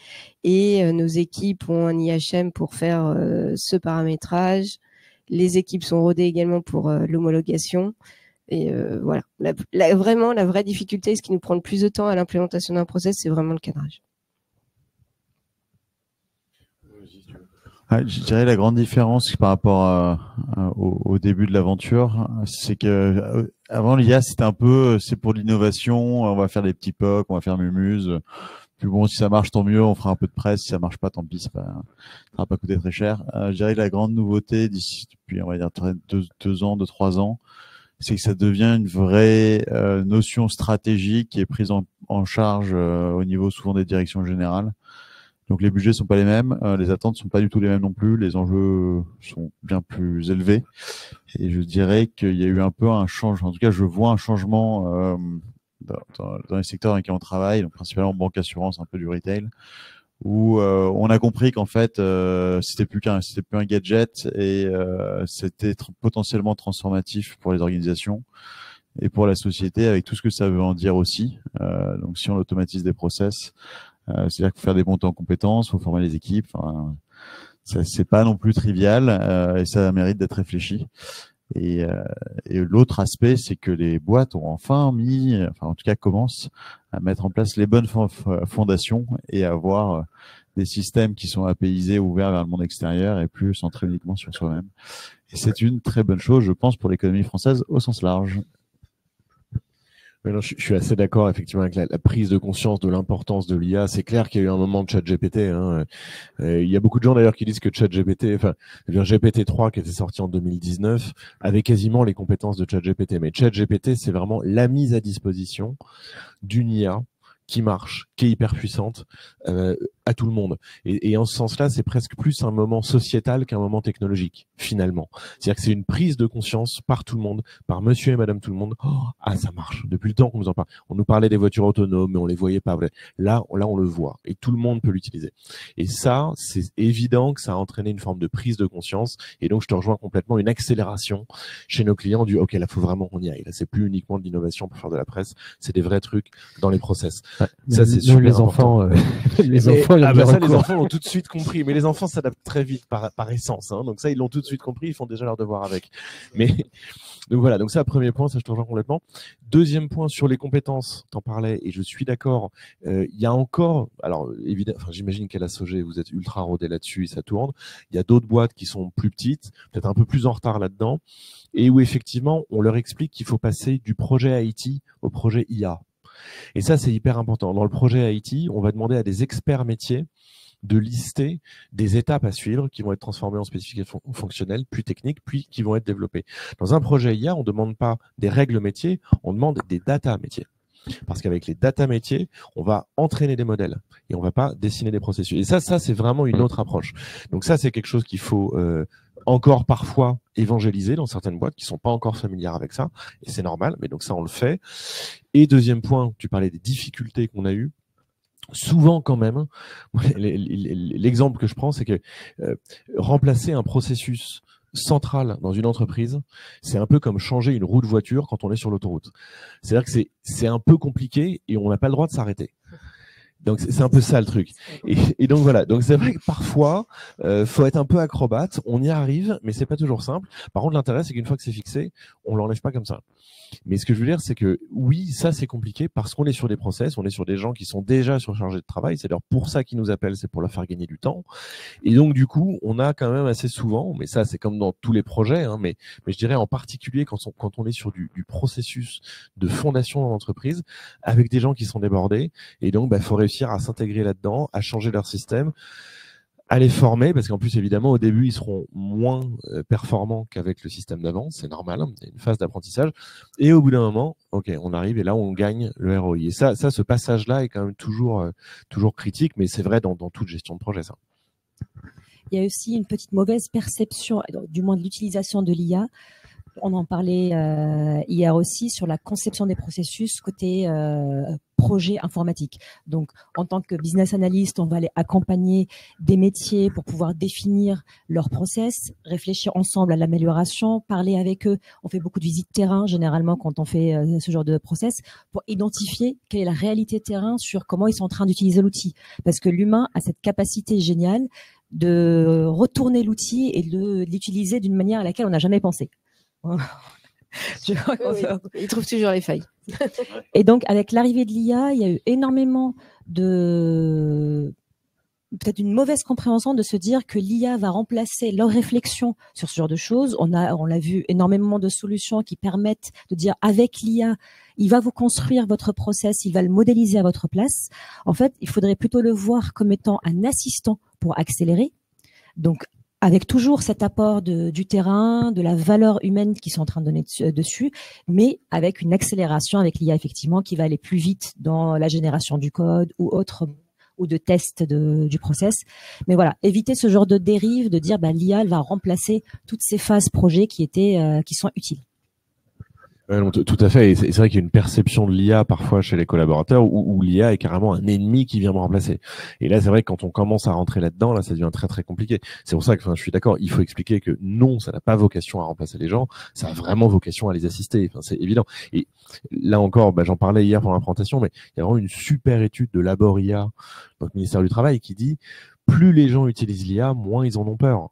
et nos équipes ont un IHM pour faire ce paramétrage. Les équipes sont rodées également pour l'homologation. Et voilà, vraiment, la vraie difficulté, ce qui nous prend le plus de temps à l'implémentation d'un process, c'est vraiment le cadrage. Je dirais la grande différence par rapport au début de l'aventure, c'est que avant l'IA, c'était un peu, c'est pour l'innovation, on va faire des petits POC, on va faire Mumuse. Puis bon, si ça marche, tant mieux, on fera un peu de presse. Si ça marche pas, tant pis, ça va pas coûter très cher. Je dirais que la grande nouveauté depuis, on va dire, 2 ans, 3 ans, c'est que ça devient une vraie notion stratégique qui est prise en charge au niveau souvent des directions générales. Donc les budgets sont pas les mêmes, les attentes sont pas du tout les mêmes non plus, les enjeux sont bien plus élevés. Et je dirais qu'il y a eu un peu un changement, en tout cas je vois un changement dans les secteurs dans lesquels on travaille, donc principalement banque, assurance, un peu du retail, où on a compris qu'en fait c'était plus un gadget et c'était potentiellement transformatif pour les organisations et pour la société avec tout ce que ça veut en dire aussi. Donc si on automatise des process, c'est-à-dire qu'il faut faire des montées en compétences, il faut former les équipes. Enfin, c'est pas non plus trivial et ça mérite d'être réfléchi. Et l'autre aspect, c'est que les boîtes ont enfin en tout cas commencent à mettre en place les bonnes fondations et à avoir des systèmes qui sont apaisés, ouverts vers le monde extérieur et plus centrés uniquement sur soi-même. Et c'est une très bonne chose, je pense, pour l'économie française au sens large. Non, je suis assez d'accord effectivement avec la prise de conscience de l'importance de l'IA. C'est clair qu'il y a eu un moment de ChatGPT. Il y a beaucoup de gens d'ailleurs qui disent que ChatGPT, enfin, GPT-3 qui était sorti en 2019, avait quasiment les compétences de ChatGPT. Mais ChatGPT, c'est vraiment la mise à disposition d'une IA qui marche, qui est hyper puissante à tout le monde. Et en ce sens-là, c'est presque plus un moment sociétal qu'un moment technologique, finalement. C'est-à-dire que c'est une prise de conscience par tout le monde, par monsieur et madame tout le monde. Oh, ah, ça marche. Depuis le temps qu'on nous en parle. On nous parlait des voitures autonomes, mais on les voyait pas. Là, on le voit. Et tout le monde peut l'utiliser. Et ça, c'est évident que ça a entraîné une forme de prise de conscience. Et donc, je te rejoins complètement, une accélération chez nos clients du, OK, là, faut vraiment qu'on y aille. Là, c'est plus uniquement de l'innovation pour faire de la presse. C'est des vrais trucs dans les process. Ouais. Ça, c'est super les important. enfants, les enfants, les enfants l'ont tout de suite compris. Mais les enfants s'adaptent très vite par essence. Donc ça, ils l'ont tout de suite compris. Ils font déjà leur devoir avec. Mais donc voilà. Donc ça, premier point, ça je te rejoins complètement. Deuxième point sur les compétences. T'en parlais et je suis d'accord. Il y a encore, alors évidemment, j'imagine qu'à la Sogé, vous êtes ultra rodé là-dessus et ça tourne. Il y a d'autres boîtes qui sont plus petites, peut-être un peu plus en retard là-dedans, et où effectivement, on leur explique qu'il faut passer du projet IT au projet IA. Et ça, c'est hyper important. Dans le projet IT, on va demander à des experts métiers de lister des étapes à suivre qui vont être transformées en spécifications fonctionnelles, puis techniques, puis qui vont être développées. Dans un projet IA, on ne demande pas des règles métiers, on demande des data métiers. Parce qu'avec les data métiers, on va entraîner des modèles et on ne va pas dessiner des processus. Et ça c'est vraiment une autre approche. Donc ça, c'est quelque chose qu'il faut encore parfois évangéliser dans certaines boîtes qui sont pas encore familières avec ça. Et c'est normal, mais donc ça, on le fait. Et deuxième point, tu parlais des difficultés qu'on a eues. Souvent quand même, l'exemple que je prends, c'est que remplacer un processus central dans une entreprise, c'est un peu comme changer une roue de voiture quand on est sur l'autoroute. C'est-à-dire que c'est un peu compliqué et on n'a pas le droit de s'arrêter. Donc c'est un peu ça le truc. Et donc voilà. Donc c'est vrai que parfois, faut être un peu acrobate. On y arrive, mais c'est pas toujours simple. Par contre, l'intérêt, c'est qu'une fois que c'est fixé, on l'enlève pas comme ça. Mais ce que je veux dire, c'est que oui, ça c'est compliqué parce qu'on est sur des process, on est sur des gens qui sont déjà surchargés de travail. C'est d'ailleurs pour ça qu'ils nous appellent, c'est pour leur faire gagner du temps. Et donc du coup, on a quand même assez souvent, mais ça c'est comme dans tous les projets, hein, mais je dirais en particulier quand on est sur du processus de fondation dans l'entreprise, avec des gens qui sont débordés. Et donc, faut réussir à s'intégrer là-dedans, à changer leur système, à les former, parce qu'en plus, évidemment, au début, ils seront moins performants qu'avec le système d'avant. C'est normal, hein, il y a une phase d'apprentissage. Et au bout d'un moment, ok, on arrive et là, on gagne le ROI. Et ça, ce passage-là est quand même toujours critique, mais c'est vrai dans toute gestion de projet, ça. Il y a aussi une petite mauvaise perception, du moins de l'utilisation de l'IA. On en parlait hier aussi sur la conception des processus côté projet informatique. Donc, en tant que business analyst, on va aller accompagner des métiers pour pouvoir définir leur process, réfléchir ensemble à l'amélioration, parler avec eux. On fait beaucoup de visites terrain, généralement, quand on fait ce genre de process, pour identifier quelle est la réalité terrain sur comment ils sont en train d'utiliser l'outil. Parce que l'humain a cette capacité géniale de retourner l'outil et de l'utiliser d'une manière à laquelle on n'a jamais pensé. Je crois il trouve toujours les failles. Et donc, avec l'arrivée de l'IA, il y a eu énormément peut-être une mauvaise compréhension de se dire que l'IA va remplacer leur réflexion sur ce genre de choses. On l'a vu, énormément de solutions qui permettent de dire avec l'IA, il va vous construire votre process, il va le modéliser à votre place. En fait, il faudrait plutôt le voir comme étant un assistant pour accélérer. Donc, avec toujours cet apport du terrain, de la valeur humaine qu'ils sont en train de donner dessus, mais avec une accélération avec l'IA, effectivement, qui va aller plus vite dans la génération du code ou autre, ou de tests du process. Mais voilà, éviter ce genre de dérive, de dire l'IA elle va remplacer toutes ces phases projets qui sont utiles. Non, tout à fait. Et c'est vrai qu'il y a une perception de l'IA parfois chez les collaborateurs où l'IA est carrément un ennemi qui vient me remplacer. Et là, c'est vrai que quand on commence à rentrer là-dedans, là, ça devient très très compliqué. C'est pour ça que, je suis d'accord, il faut expliquer que non, ça n'a pas vocation à remplacer les gens, ça a vraiment vocation à les assister. C'est évident. Et là encore, j'en parlais hier pendant la présentation, mais il y a vraiment une super étude de Laboria, donc ministère du Travail, qui dit plus les gens utilisent l'IA, moins ils en ont peur.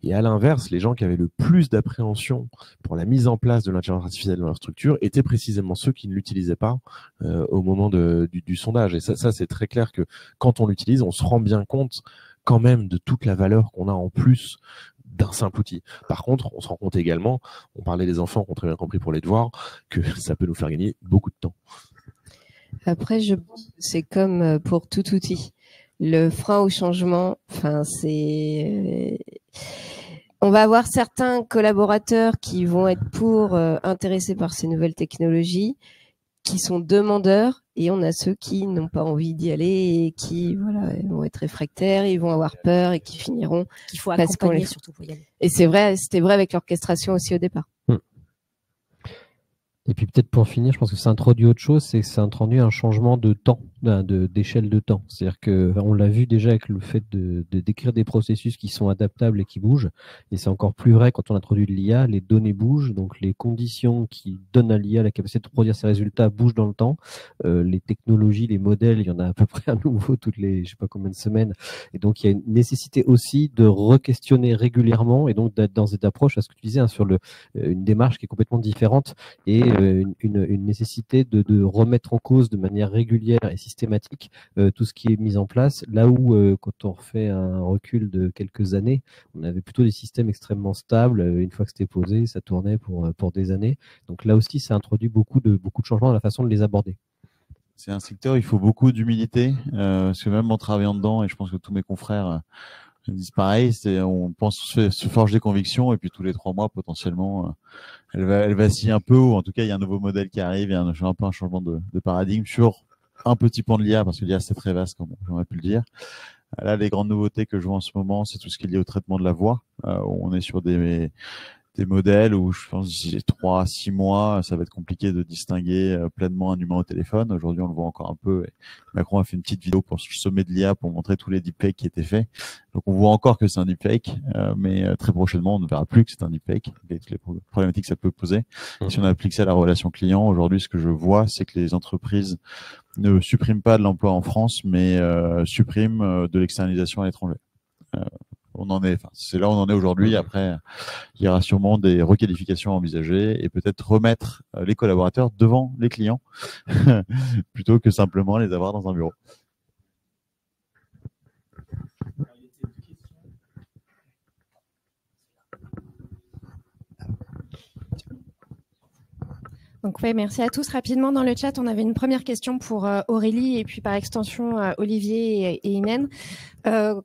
Et à l'inverse, les gens qui avaient le plus d'appréhension pour la mise en place de l'intelligence artificielle dans leur structure étaient précisément ceux qui ne l'utilisaient pas au moment du sondage. Et ça c'est très clair que quand on l'utilise, on se rend bien compte quand même de toute la valeur qu'on a en plus d'un simple outil. Par contre, on se rend compte également, on parlait des enfants qui ont très bien compris pour les devoirs, que ça peut nous faire gagner beaucoup de temps. Après, c'est comme pour tout outil. Le frein au changement, on va avoir certains collaborateurs qui vont être intéressés par ces nouvelles technologies, qui sont demandeurs, et on a ceux qui n'ont pas envie d'y aller et qui vont être réfractaires, ils vont avoir peur et qui finiront. Qu'il faut accompagner surtout pour y aller. Et c'était vrai avec l'orchestration aussi au départ. Et puis peut-être pour finir, je pense que ça introduit autre chose, c'est que ça introduit un changement de temps, d'échelle de temps. C'est-à-dire que on l'a vu déjà avec le fait de décrire des processus qui sont adaptables et qui bougent. Et c'est encore plus vrai quand on introduit de l'IA, les données bougent, donc les conditions qui donnent à l'IA la capacité de produire ces résultats bougent dans le temps. Les technologies, les modèles, il y en a à peu près à nouveau toutes les, je sais pas combien de semaines. Et donc il y a une nécessité aussi de re-questionner régulièrement et donc d'être dans cette approche, à ce que tu disais, sur une démarche qui est complètement différente et une nécessité de remettre en cause de manière régulière et systématique tout ce qui est mis en place. Là où, quand on refait un recul de quelques années, on avait plutôt des systèmes extrêmement stables. Une fois que c'était posé, ça tournait pour des années. Donc là aussi, ça introduit beaucoup de changements dans la façon de les aborder. C'est un secteur où il faut beaucoup d'humilité, parce que même en travaillant dedans, et je pense que tous mes confrères disent pareil, on pense se forge des convictions et puis tous les 3 mois potentiellement elle vacille un peu, ou en tout cas il y a un nouveau modèle qui arrive, il y a un peu un changement de paradigme sur un petit pan de l'IA, parce que l'IA c'est très vaste comme j'aurais pu le dire. Là, les grandes nouveautés que je vois en ce moment, c'est tout ce qui est lié au traitement de la voix. On est sur des modèles où je pense d'ici 3 à 6 mois, ça va être compliqué de distinguer pleinement un humain au téléphone. Aujourd'hui, on le voit encore un peu. Et Macron a fait une petite vidéo pour le sommet de l'IA pour montrer tous les deepfakes qui étaient faits. Donc, on voit encore que c'est un deepfake, mais très prochainement, on ne verra plus que c'est un deepfake. Et toutes les problématiques que ça peut poser. Si on applique ça à la relation client, aujourd'hui, ce que je vois, c'est que les entreprises ne suppriment pas de l'emploi en France, mais suppriment de l'externalisation à l'étranger. C'est là où on en est aujourd'hui. Après, il y aura sûrement des requalifications à envisager et peut-être remettre les collaborateurs devant les clients plutôt que simplement les avoir dans un bureau. Donc oui, merci à tous. Rapidement, dans le chat, on avait une première question pour Aurélie et puis par extension Olivier et Inen.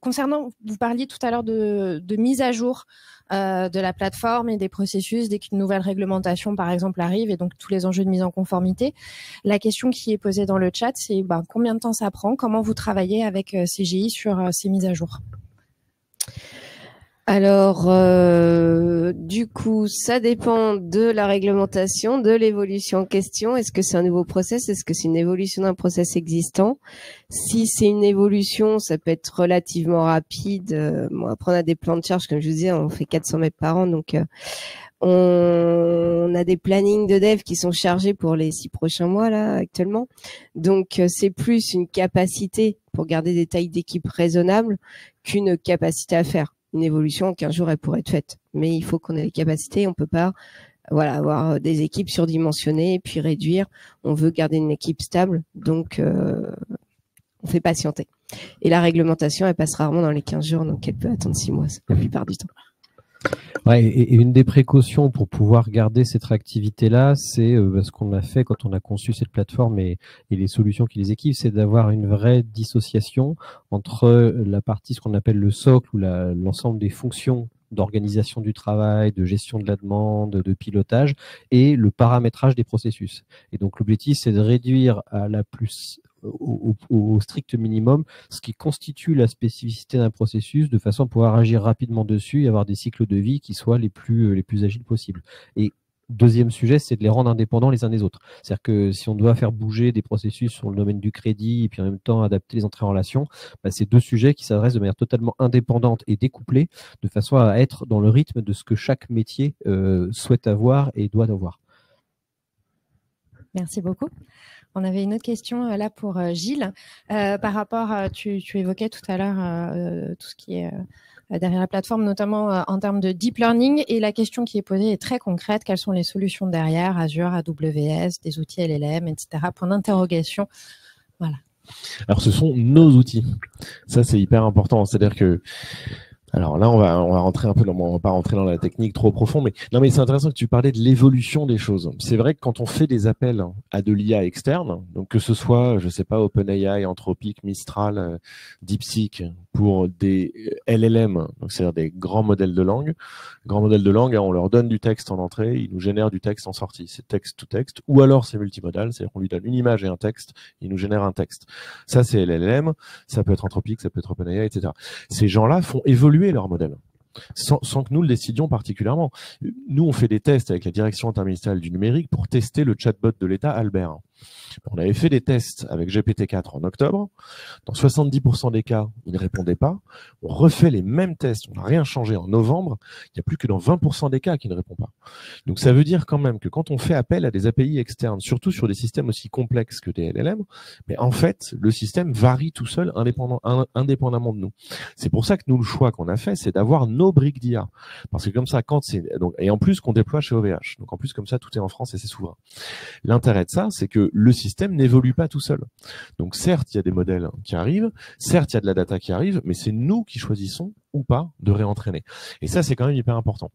Concernant, vous parliez tout à l'heure de mise à jour de la plateforme et des processus dès qu'une nouvelle réglementation, par exemple, arrive et donc tous les enjeux de mise en conformité. La question qui est posée dans le chat, c'est combien de temps ça prend? Comment vous travaillez avec CGI sur ces mises à jour? Alors, du coup, ça dépend de la réglementation, de l'évolution en question. Est-ce que c'est un nouveau process? Est-ce que c'est une évolution d'un process existant? Si c'est une évolution, ça peut être relativement rapide. Après, on a des plans de charge, comme je vous disais, on fait 400 mètres par an. Donc, on a des plannings de dev qui sont chargés pour les 6 prochains mois, là, actuellement. Donc, c'est plus une capacité pour garder des tailles d'équipe raisonnables qu'une capacité à faire. Une évolution en 15 jours, elle pourrait être faite. Mais il faut qu'on ait les capacités. On peut pas, avoir des équipes surdimensionnées et puis réduire. On veut garder une équipe stable. Donc, on fait patienter. Et la réglementation, elle passe rarement dans les 15 jours. Donc, elle peut attendre 6 mois la plupart du temps. Ouais, et une des précautions pour pouvoir garder cette réactivité-là, c'est ce qu'on a fait quand on a conçu cette plateforme et les solutions qui les équipent, c'est d'avoir une vraie dissociation entre la partie, ce qu'on appelle le socle, ou l'ensemble des fonctions d'organisation du travail, de gestion de la demande, de pilotage, et le paramétrage des processus. Et donc l'objectif, c'est de réduire à la plus au strict minimum ce qui constitue la spécificité d'un processus, de façon à pouvoir agir rapidement dessus et avoir des cycles de vie qui soient les plus agiles possibles. Et deuxième sujet, c'est de les rendre indépendants les uns des autres. C'est-à-dire que si on doit faire bouger des processus sur le domaine du crédit et puis en même temps adapter les entrées en relation, c'est deux sujets qui s'adressent de manière totalement indépendante et découplée, de façon à être dans le rythme de ce que chaque métier souhaite avoir et doit avoir. Merci beaucoup. On avait une autre question là pour Gilles. Par rapport, tu évoquais tout à l'heure tout ce qui est derrière la plateforme, notamment en termes de deep learning. Et la question qui est posée est très concrète. Quelles sont les solutions derrière Azure, AWS, des outils LLM, etc. Point d'interrogation. Voilà. Alors, ce sont nos outils. Ça, c'est hyper important. C'est-à-dire que alors là, on va rentrer un peu on va pas rentrer dans la technique trop profond, mais non, mais c'est intéressant que tu parlais de l'évolution des choses. C'est vrai que quand on fait des appels à de l'IA externe, donc que ce soit, je sais pas, OpenAI, Anthropic, Mistral, DeepSeek, pour des LLM, donc c'est-à-dire des grands modèles de langue. Grands modèles de langue, on leur donne du texte en entrée, ils nous génèrent du texte en sortie. C'est texte to texte, ou alors c'est multimodal, c'est-à-dire qu'on lui donne une image et un texte, il nous génère un texte. Ça, c'est LLM, ça peut être Anthropic, ça peut être OpenAI, etc. Ces gens-là font évoluer leur modèle, sans que nous le décidions particulièrement. Nous, on fait des tests avec la direction interministérielle du numérique pour tester le chatbot de l'État, Albert. On avait fait des tests avec GPT-4 en octobre. Dans 70% des cas, il ne répondait pas. On refait les mêmes tests, on n'a rien changé en novembre. Il n'y a plus que dans 20% des cas qui ne répond pas. Donc ça veut dire quand même que quand on fait appel à des API externes, surtout sur des systèmes aussi complexes que des LLM, mais en fait, le système varie tout seul indépendamment de nous. C'est pour ça que nous, le choix qu'on a fait, c'est d'avoir nos briques d'IA. Parce que comme ça, et en plus qu'on déploie chez OVH. Donc en plus, comme ça, tout est en France et c'est souverain. L'intérêt de ça, c'est que le système n'évolue pas tout seul. Donc certes, il y a des modèles qui arrivent, certes, il y a de la data qui arrive, mais c'est nous qui choisissons ou pas de réentraîner. Et ça, c'est quand même hyper important.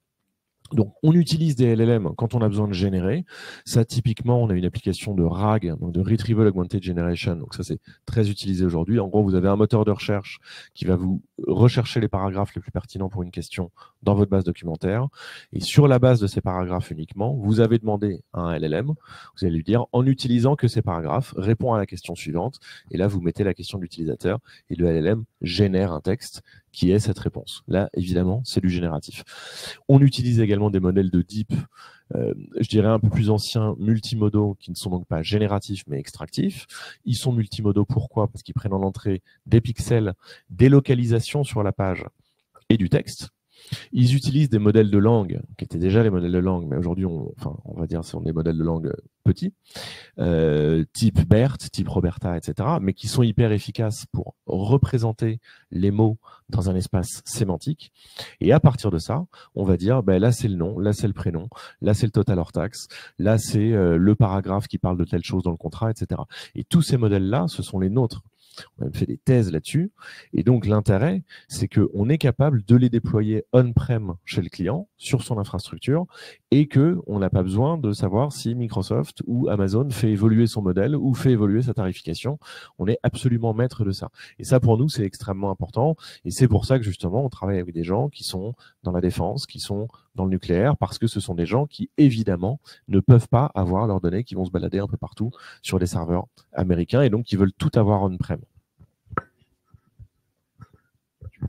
Donc, on utilise des LLM quand on a besoin de générer. Ça, typiquement, on a une application de RAG, donc de Retrieval Augmented Generation. Donc ça, c'est très utilisé aujourd'hui. En gros, vous avez un moteur de recherche qui va vous rechercher les paragraphes les plus pertinents pour une question dans votre base documentaire. Et sur la base de ces paragraphes uniquement, vous avez demandé à un LLM, vous allez lui dire, en utilisant que ces paragraphes, réponds à la question suivante. Et là, vous mettez la question de l'utilisateur et le LLM génère un texte qui est cette réponse. Là, évidemment, c'est du génératif. On utilise également des modèles de deep, je dirais un peu plus anciens, multimodaux, qui ne sont donc pas génératifs mais extractifs. Ils sont multimodaux, pourquoi? Parce qu'ils prennent en entrée des pixels, des localisations sur la page et du texte. Ils utilisent des modèles de langue, qui étaient déjà les modèles de langue, mais aujourd'hui, on va dire que ce sont des modèles de langue petits, type BERT, type Roberta, etc., mais qui sont hyper efficaces pour représenter les mots dans un espace sémantique. Et à partir de ça, on va dire, ben là c'est le nom, là c'est le prénom, là c'est le total hors taxe, là c'est le paragraphe qui parle de telle chose dans le contrat, etc. Et tous ces modèles-là, ce sont les nôtres. On a même fait des thèses là-dessus. Et donc, l'intérêt, c'est qu'on est capable de les déployer on-prem chez le client, sur son infrastructure, et qu'on n'a pas besoin de savoir si Microsoft ou Amazon fait évoluer son modèle ou fait évoluer sa tarification. On est absolument maître de ça. Et ça, pour nous, c'est extrêmement important. Et c'est pour ça que, justement, on travaille avec des gens qui sont dans la défense, qui sont dans le nucléaire, parce que ce sont des gens qui, évidemment, ne peuvent pas avoir leurs données qui vont se balader un peu partout sur des serveurs américains et donc qui veulent tout avoir on-prem.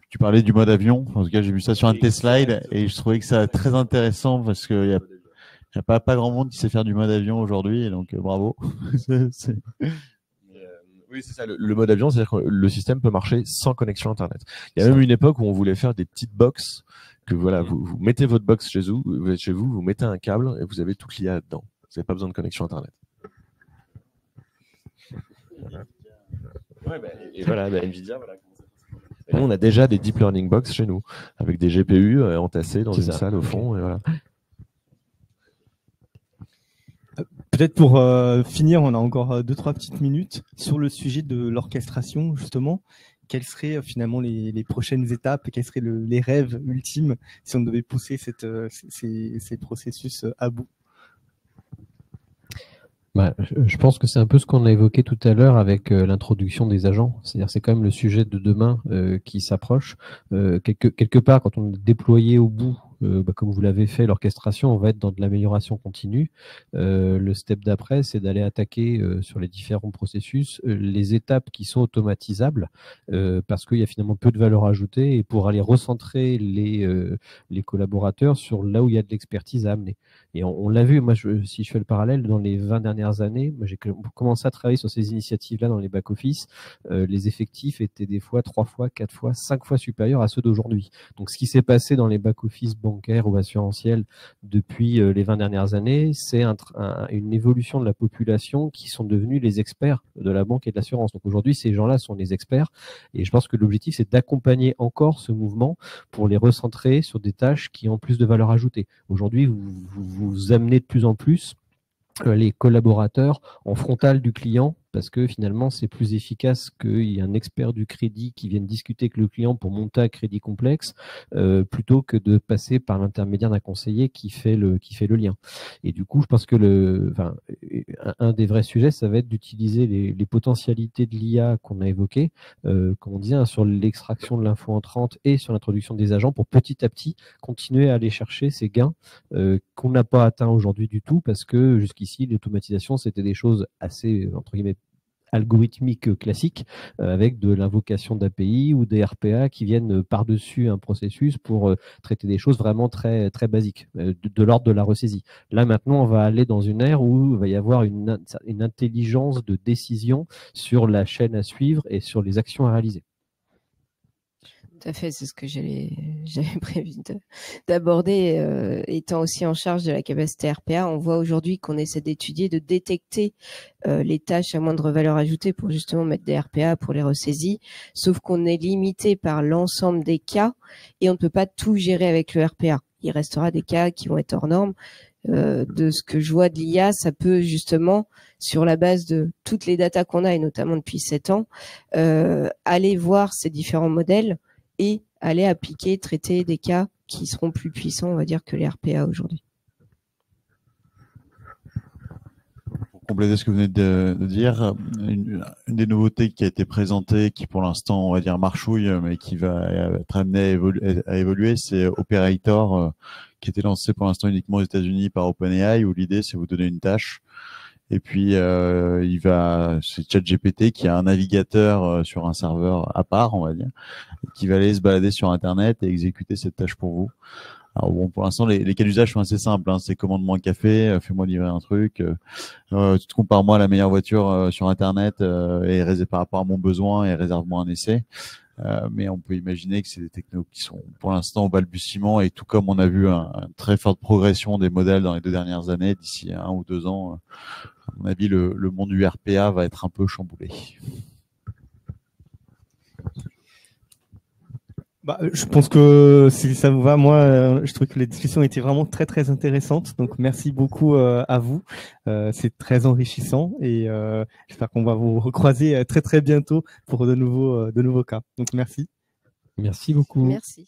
Tu parlais du mode avion. En tout cas, j'ai vu ça sur un de tes slides et je trouvais que ça très intéressant parce qu'il y a pas grand monde qui sait faire du mode avion aujourd'hui et donc bravo. Oui, c'est ça. Le mode avion, c'est-à-dire que le système peut marcher sans connexion Internet. Il y a même une époque où on voulait faire des petites box que voilà, vous mettez votre box chez vous, vous mettez un câble et vous avez tout l'IA là-dedans. Vous n'avez pas besoin de connexion Internet. Ouais, et voilà, Nvidia, voilà. Et nous, on a déjà des deep learning box chez nous, avec des GPU entassés dans une salle au fond. Et voilà. Peut-être pour finir, on a encore 2-3 petites minutes sur le sujet de l'orchestration, justement. Quelles seraient finalement les prochaines étapes? Quels seraient les rêves ultimes si on devait pousser ces processus à bout? Je pense que c'est un peu ce qu'on a évoqué tout à l'heure avec l'introduction des agents. C'est-à-dire c'est quand même le sujet de demain qui s'approche. Quelque part, quand on est déployé au bout, comme vous l'avez fait, l'orchestration, on va être dans de l'amélioration continue. Le step d'après, c'est d'aller attaquer sur les différents processus les étapes qui sont automatisables parce qu'il y a finalement peu de valeur ajoutée et pour aller recentrer les collaborateurs sur là où il y a de l'expertise à amener. Et on l'a vu, moi, si je fais le parallèle, dans les 20 dernières années, j'ai commencé à travailler sur ces initiatives-là dans les back-office. Les effectifs étaient des fois 3 fois, 4 fois, 5 fois supérieurs à ceux d'aujourd'hui. Donc, ce qui s'est passé dans les back-office bancaires ou assurantiels depuis les 20 dernières années, c'est une évolution de la population qui sont devenus les experts de la banque et de l'assurance. Donc, aujourd'hui, ces gens-là sont les experts. Et je pense que l'objectif, c'est d'accompagner encore ce mouvement pour les recentrer sur des tâches qui ont plus de valeur ajoutée. Aujourd'hui, vous amenez de plus en plus les collaborateurs en frontal du client parce que finalement c'est plus efficace qu'il y ait un expert du crédit qui vienne discuter avec le client pour monter un crédit complexe plutôt que de passer par l'intermédiaire d'un conseiller qui fait le lien. Et du coup, je pense que un des vrais sujets, ça va être d'utiliser les potentialités de l'IA qu'on a évoquées, comme on disait, sur l'extraction de l'info entrante et sur l'introduction des agents pour petit à petit continuer à aller chercher ces gains qu'on n'a pas atteints aujourd'hui du tout parce que jusqu'ici, l'automatisation, c'était des choses assez, entre guillemets, algorithmique classique avec de l'invocation d'API ou des RPA qui viennent par-dessus un processus pour traiter des choses vraiment très, très basiques, de l'ordre de la ressaisie. Là, maintenant, on va aller dans une ère où il va y avoir une intelligence de décision sur la chaîne à suivre et sur les actions à réaliser. Tout à fait, c'est ce que j'avais prévu d'aborder. Étant aussi en charge de la capacité RPA, on voit aujourd'hui qu'on essaie d'étudier, de détecter les tâches à moindre valeur ajoutée pour justement mettre des RPA pour les ressaisies, sauf qu'on est limité par l'ensemble des cas et on ne peut pas tout gérer avec le RPA. Il restera des cas qui vont être hors normes. De ce que je vois de l'IA, ça peut justement, sur la base de toutes les datas qu'on a, et notamment depuis 7 ans, aller voir ces différents modèles et aller appliquer, traiter des cas qui seront plus puissants, on va dire, que les RPA aujourd'hui. Pour compléter ce que vous venez de dire, une des nouveautés qui a été présentée, qui pour l'instant, on va dire marchouille, mais qui va être amenée à évoluer, c'est Operator, qui était lancé pour l'instant uniquement aux États-Unis par OpenAI, où l'idée c'est vous donner une tâche. Et puis c'est ChatGPT qui a un navigateur sur un serveur à part, on va dire, qui va aller se balader sur Internet et exécuter cette tâche pour vous. Alors bon, pour l'instant, les cas d'usage sont assez simples. Hein. C'est commande-moi un café, fais-moi livrer un truc, compare-moi la meilleure voiture sur Internet et par rapport à mon besoin et réserve-moi un essai. Mais on peut imaginer que c'est des technos qui sont pour l'instant au balbutiement et tout comme on a vu une très forte progression des modèles dans les 2 dernières années, d'ici 1 ou 2 ans, à mon avis, le monde du RPA va être un peu chamboulé. Je pense que si ça vous va, moi, je trouve que les discussions étaient vraiment très très intéressantes. Donc merci beaucoup à vous. C'est très enrichissant et j'espère qu'on va vous recroiser très très bientôt pour de nouveaux cas. Donc merci. Merci beaucoup. Merci.